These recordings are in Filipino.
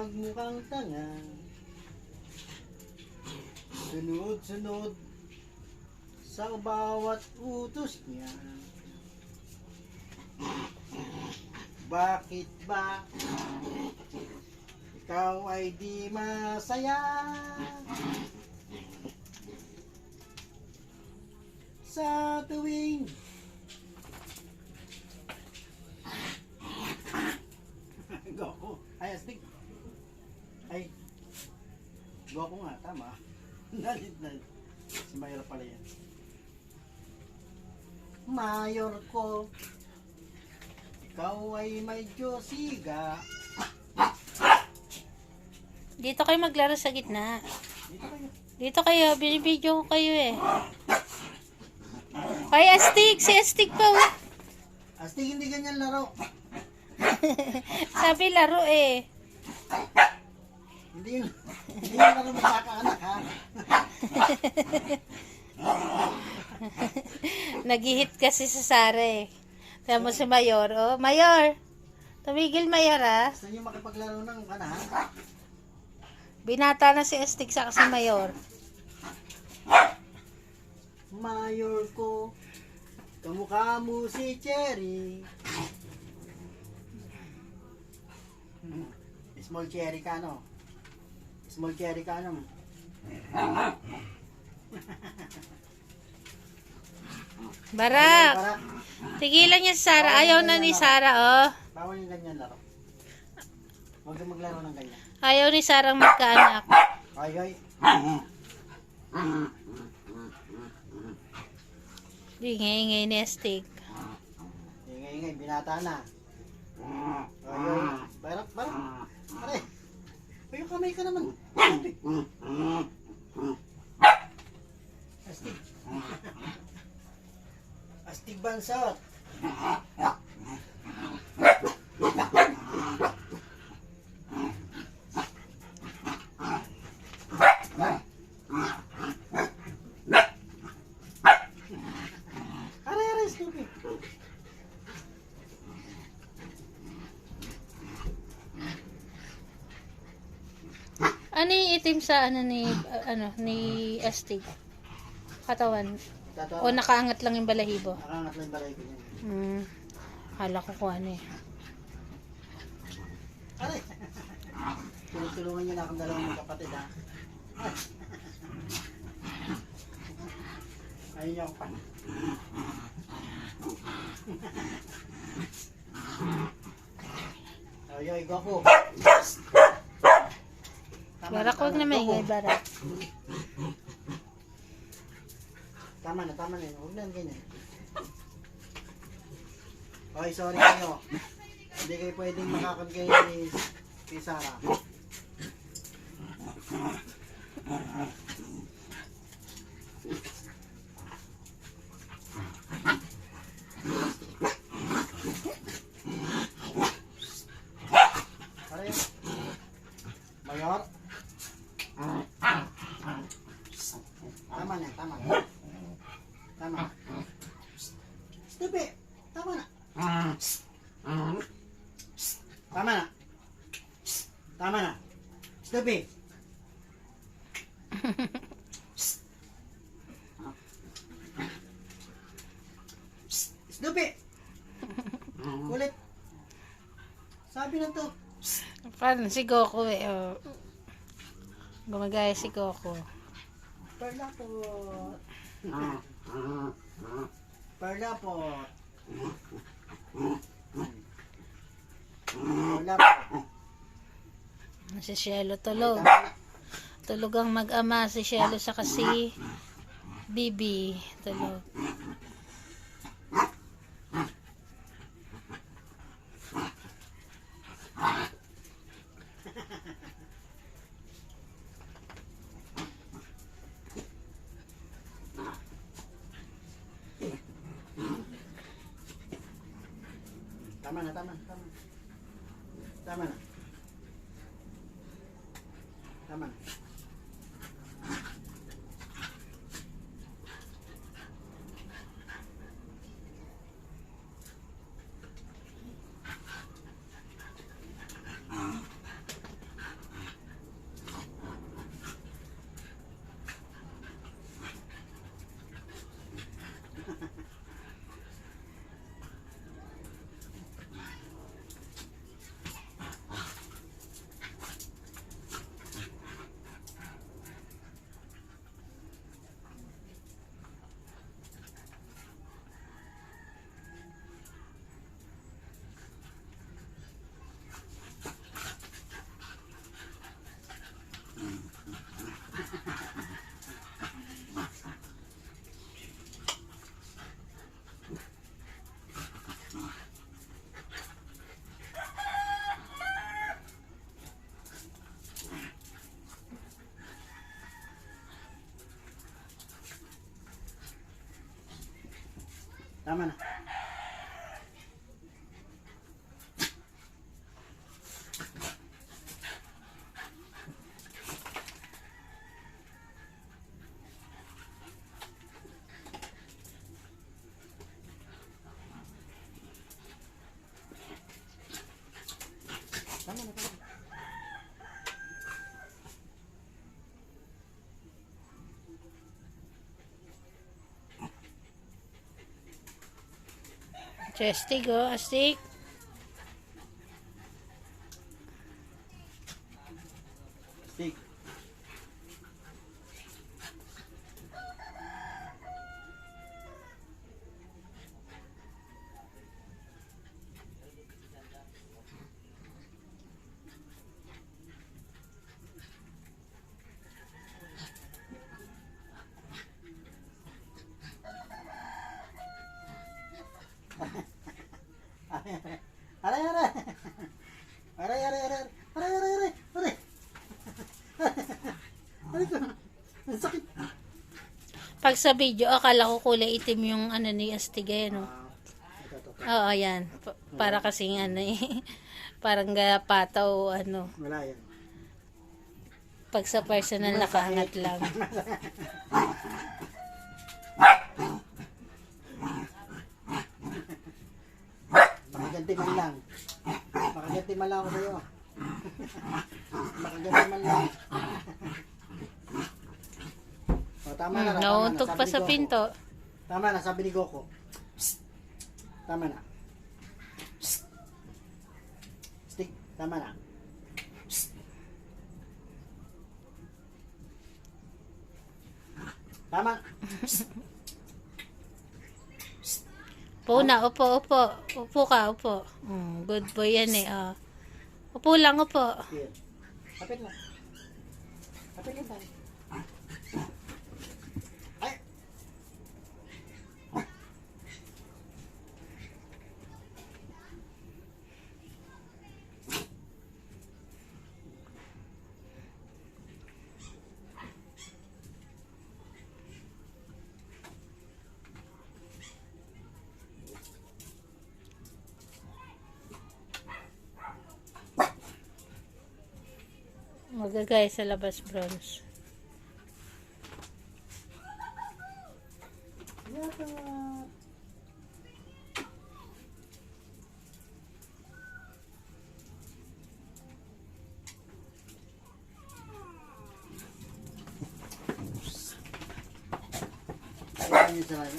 magmukhang tanga. Sunod-sunod sa bawat utos niya. Bakit ba ikaw ay di masaya sa tuwing Goku? Ay, astig. Ay, Goku nga, tama. Nalit. Si Mayor pala yan. Mayor ko, ikaw ay medyo siga. Dito kayo maglaro sa gitna. Dito kayo. Dito kayo, binibidyo ko kayo eh. Ay, Astig! Si Astig pa. Astig, hindi ganyan laro. Sabi laro eh. Hindi yung laro magkakaanak, ha? Nag-hit kasi sa Sara eh. Tama mo si Mayor. Oh, Mayor! Tumigil, Mayor ah. Gusto niyo makipaglaro ng kana, ha? Binata na si Astig sa kasi Mayor. Mayor ko, kamukha mo si Cherry. Small cherry ka, no? Small cherry ka, no? Barak! Para, Tigilan niya si Sara. Ayaw na ni Sara, oh. bawal yung ganyan laro. Huwag kang maglaro ng ganyan. Ayaw ni Sarang magkaanak. Ay. Ingay-ingay ni Astig. Ingay, binata na. Ay. Barak. Pare. Ay, kamay ka naman. Astig. Astig bansot. Aray, stupid. Ano yung itim sa ni Astig? Katawan. O nakaangat lang yung balahibo? Nakaangat lang balay ko niya. Hala ko kung ano eh. Aray. Tulungan niyo na akong dalawang magkapatid, ha? Ayun niyo ako pa. Ay, Goku. Barak, huwag na maingay, Barak. Tama na. Huwag na ganyan. Okay, sorry kayo. Hindi kayo pwedeng makakagay kay Sarah. Pare, Mayor. Tama na. Stupid. Tama na. Stupid. Stupid. Kulit. Sabi na to. Paano si Goku eh. Oh. Gumagaya si Goku. Perla po. Perla po. Si Shelo tulog. Tulog ang mag-ama. Si Shelo sa kasi Bibi. Tulog. Tama na. Tama na. Tama na, tama na. Astig, oh. Astig. Stick. Aray, aray. Aray, aray, aray. Aray, aray, aray. Aray. Aray ko. Ang sakit. Pag sa video, akala ko kulay itim yung ano ni Astig, no? Ito. Oo, ayan. Para kasing ano eh. Parang pataw, ano. Wala yan. Pag sa personal, nakaangat lang. Makaganti man lang. Makaganti man lang ako sa'yo. Makaganti man lang. O, tama na. Nauntog pa sa pinto. Tama na, sabi ni Goku. Psst. Tama na. Psst. Stick, tama na. Psst. Tama. Psst. Upo na, upo. Upo ka, upo. Good boy yan eh, oh. Upo lang, upo. Here. Kapit lang. Kapit lang tayo. Ay! Magagaya sa labas, bronze. Yata.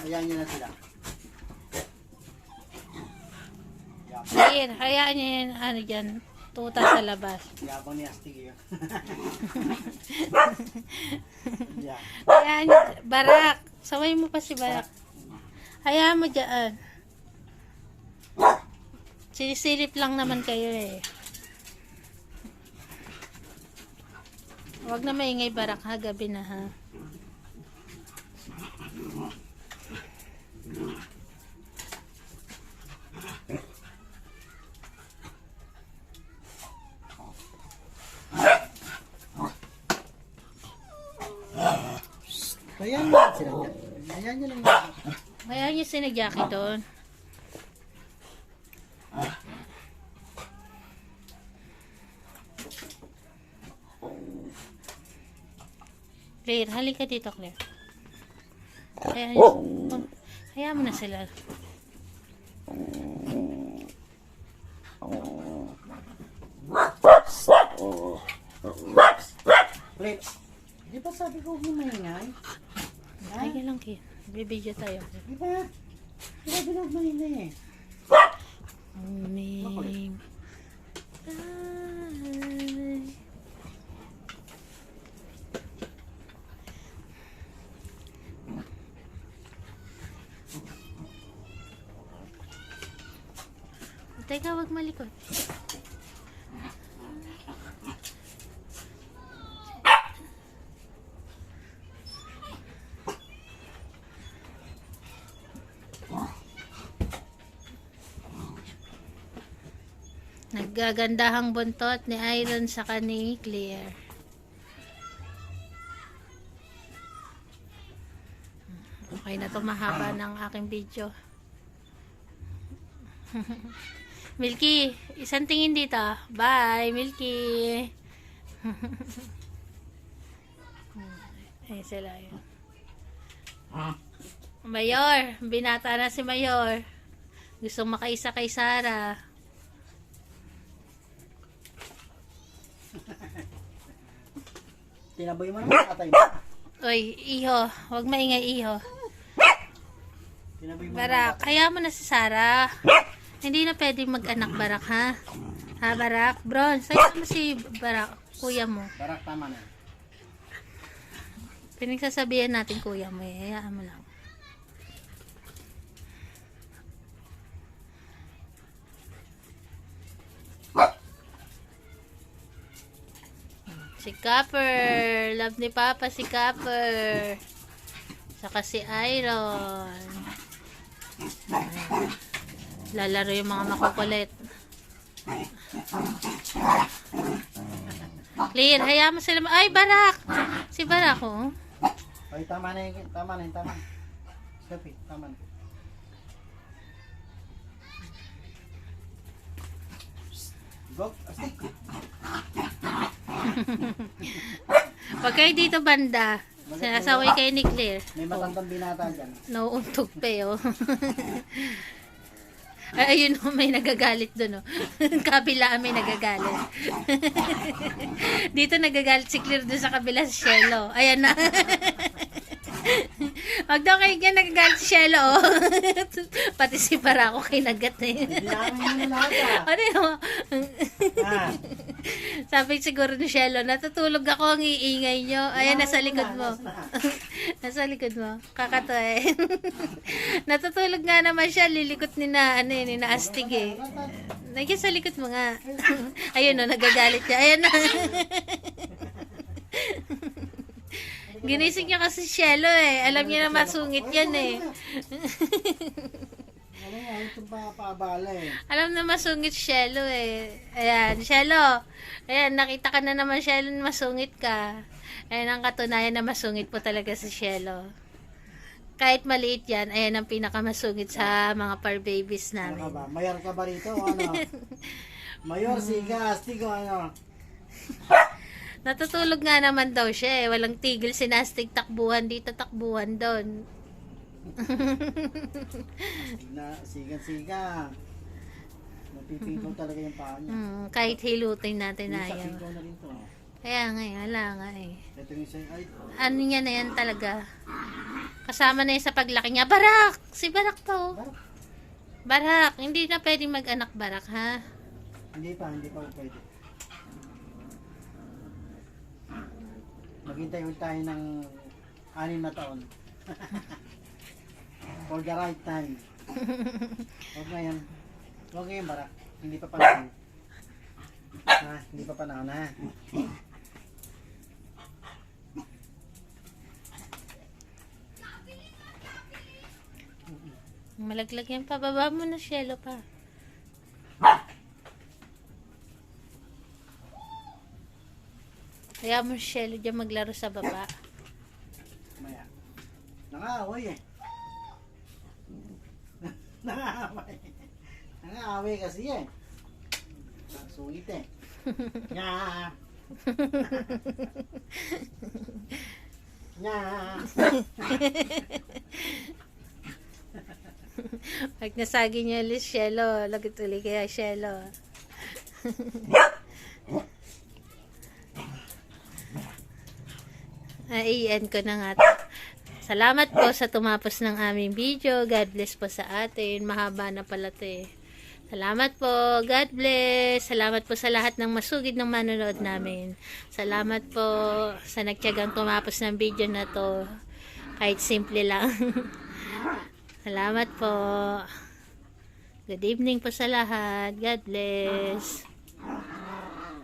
Ayan nyo na sila. Sige, hayaan niyo yung ano dyan. Tuta sa labas. Yabang ni Astig yun. Yeah. Hayaan niyo. Barak. Saway mo pa si Barak. Hayaan mo dyan. Sinisilip lang naman kayo eh. Huwag na maingay, Barak, ha. Gabi na, ha. Ayan nyo lang sila dyan. Ayan nyo lang yan. Hayaan niyo si Jackie doon. Claire, halika dito, Claire. Hayaan mo na sila. Wait. Di ba sabi ko huwag mo maingay? Halika lang, Claire. Bibidyo tayo. Di ba? Di ba huwag maingay eh? Name. Teka, wag malikot. Naggagandahang buntot ni Iron sa ni Claire. Okay na to, mahaba ng aking video. Milky, isang tingin dito. Bye, Milky. Ay, sila yun. Mayor, binata na si Mayor. Gustong makaisa kay Sarah. Tinaboy mo naman, katay mo. Oy, iho. Huwag maingay, iho. Tinaboy mo Barak, kaya mo na si Sarah. Hindi na pwedeng mag-anak, Barak, ha? Ha, Barak? Bron, sa'yo mo si Barak, kuya mo. Barak, tama na. Pinagsasabihan natin kuya mo, hayaan mo lang. Si Copper. Love ni Papa si Copper. Saka si Iron. Lalaro yung mga makukulit. Clear. Hayaan mo sila. Ay, Barak! Si Barak, oh. Ay, tama na yun. Tama na yun. Tama. Stop it. Tama na. Go. Astig. Huwag kayo dito banda. Sinasaway kayo ni Claire. May matandang binata dyan. Nauuntog pa oh. Ay, ayun oh, may nagagalit doon oh. Kabila may nagagalit. Dito nagagalit si Claire doon sa kabila si Shelo. Ayan na. Wag daw kayo dyan nagagalit si Shelo oh. Pati si Barako kay nagat na yun. Hindi namin yun lahat ah. Ano yun? Ah. Sabi siguro ni Shelo, natutulog ako ang iingay nyo. Ayan, nasa likod mo. Nasa likod mo. Kakato eh. Natutulog nga naman siya. Lilikot ni na, ano yun, ni na astig eh. Nagyan sa likod mo nga. Ayun o, nagagalit siya. Ayan na. Ginising niya kasi si Shelo eh. Alam niya na masungit yan eh. Ano nga, itong paabala eh. Alam na masungit si Shelo eh. Ayan, Shelo. Ayan, nakita ka na naman Shelo na masungit ka. Ayan ang katunayan na masungit po talaga si Shelo. Kahit maliit yan, ayan ang pinakamasungit sa mga par babies Ano ka namin. ba? Mayor ka ba rito o ano? Mayor, siga, astig o ano? Natutulog nga naman daw siya eh. Walang tigil sinastig takbuhan dito, takbuhan doon. Siga. Napipito talaga yung paa niya. Kahit hilutin natin Yung ayaw. sakit ko na rin to. Kaya nga eh, wala nga eh. Ito yung sa'yo. Ay, Ano niya na yan talaga. Kasama na yan sa paglaki niya. Barak! Si Barak to. Barak. Barak, hindi na pwedeng mag-anak Barak ha. Hindi pa pwede. Maghintay ulit tayo ng 6 na taon. For the right time. Huwag ngayon. Huwag ngayon, Barak. Hindi pa panahon. Ha? Hindi pa panahon, ha? Malaglag yan pa. Baba mo na, Shelo pa. Kaya mo si Shelo dyan maglaro sa baba. Maya. Nangaaway eh. Nangaaway. Nangaaway kasi eh. Sungit eh. Nya. Nya. Pag nasagi niya ulit, Shelo. Lagot ulit kaya Shelo. Iyan ko na nga. Salamat po sa tumapos ng aming video. God bless po sa atin. Mahaba na pala ito eh. Salamat po. God bless. Salamat po sa lahat ng masugid ng manonood namin. Salamat po sa nagtiyagang tumapos ng video na to. Kahit simple lang. Salamat po. Good evening po sa lahat. God bless.